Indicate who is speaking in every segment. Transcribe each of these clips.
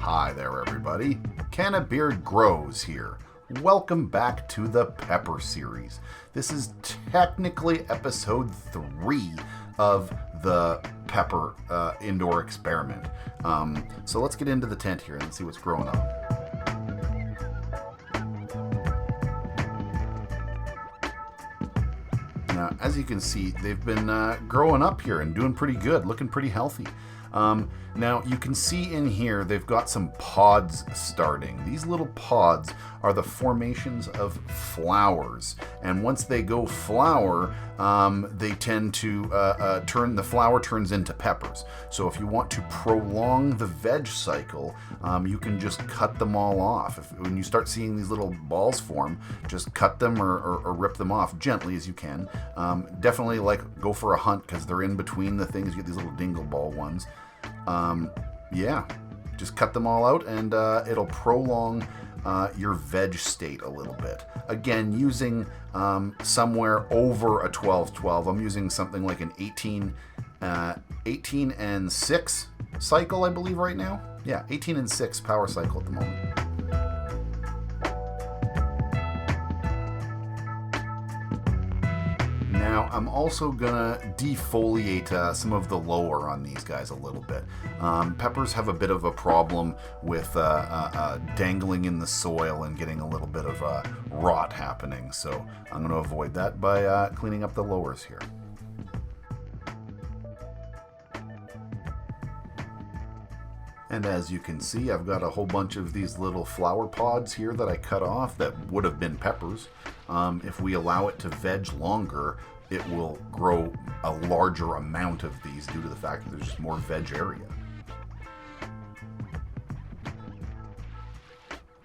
Speaker 1: Hi there, everybody. CannaBeard Grows here. Welcome back to the Pepper series. This is technically episode 3 of the Pepper indoor experiment. So let's get into the tent here and see what's growing on. Now, as you can see, they've been growing up here and doing pretty good, looking pretty healthy. Now, you can see in here they've got some pods starting. These little pods are the formations of flowers. And once they go flower, they tend to the flower turns into peppers. So if you want to prolong the veg cycle, you can just cut them all off. When you start seeing these little balls form, just cut them or rip them off gently as you can. Definitely go for a hunt because they're in between the things. You get these little dingle ball ones. Yeah, just cut them all out and it'll prolong your veg state a little bit. Again, using somewhere over a 12-12. I'm using something like an 18 and 6 cycle, I believe, right now. Yeah, 18 and 6 power cycle at the moment. Now, I'm also gonna defoliate some of the lower on these guys a little bit. Peppers have a bit of a problem with dangling in the soil and getting a little bit of rot happening. So I'm gonna avoid that by cleaning up the lowers here. And as you can see, I've got a whole bunch of these little flower pods here that I cut off that would have been peppers. If we allow it to veg longer, it will grow a larger amount of these due to the fact that there's just more veg area.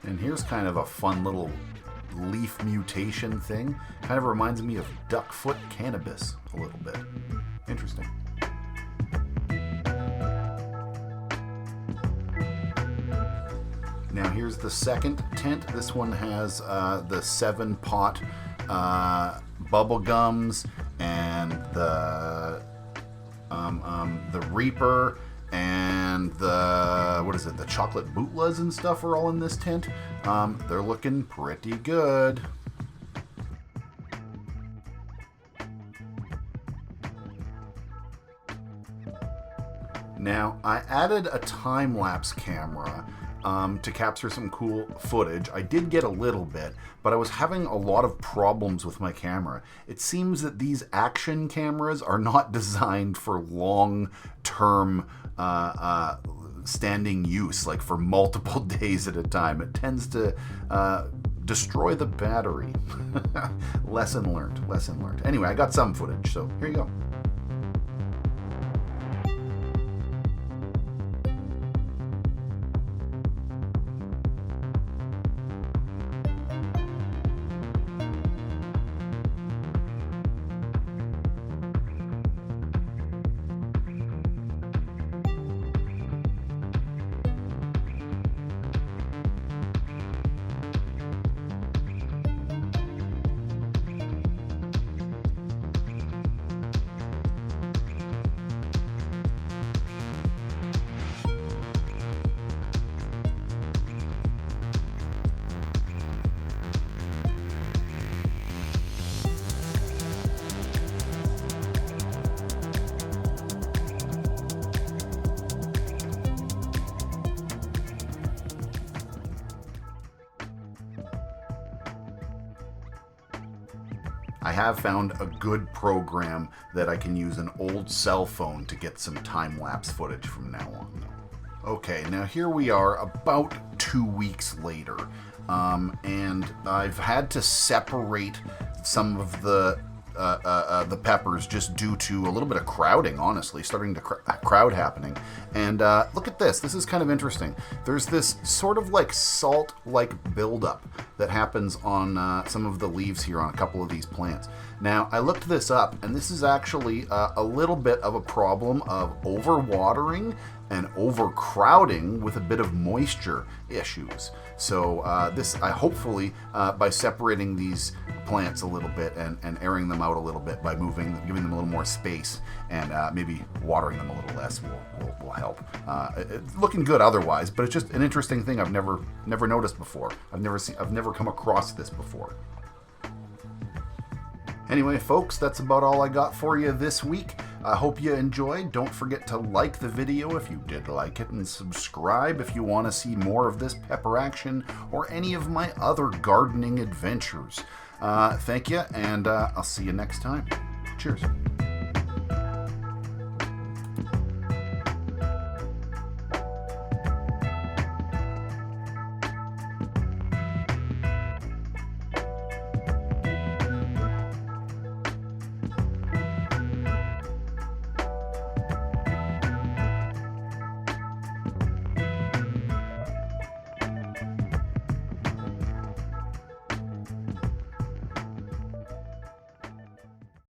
Speaker 1: And here's kind of a fun little leaf mutation thing. Kind of reminds me of duckfoot cannabis a little bit. Interesting. Now here's the second tent. This one has the 7-pot bubble gums and the Reaper and the chocolate bootlas and stuff are all in this tent. They're looking pretty good. Now, I added a time-lapse camera to capture some cool footage. I did get a little bit, but I was having a lot of problems with my camera. It seems that these action cameras are not designed for long-term standing use, like for multiple days at a time. It tends to destroy the battery. Lesson learned, lesson learned. Anyway, I got some footage, so here you go. I have found a good program that I can use an old cell phone to get some time-lapse footage from now on. Okay, now here we are about 2 weeks later, and I've had to separate some of the peppers just due to a little bit of crowding, honestly, starting to crowd happening. And look at this. This is kind of interesting. There's this sort of like salt-like buildup that happens on some of the leaves here on a couple of these plants. Now, I looked this up, and this is actually a little bit of a problem of overwatering and overcrowding with a bit of moisture issues. So I hopefully by separating these plants a little bit and airing them out a little bit by giving them a little more space and maybe watering them a little less will help. It's looking good otherwise, but it's just an interesting thing I've never noticed before. I've never come across this before. Anyway, folks, that's about all I got for you this week. I hope you enjoyed. Don't forget to like the video if you did like it, and subscribe if you want to see more of this pepper action or any of my other gardening adventures. Thank you, and I'll see you next time. Cheers.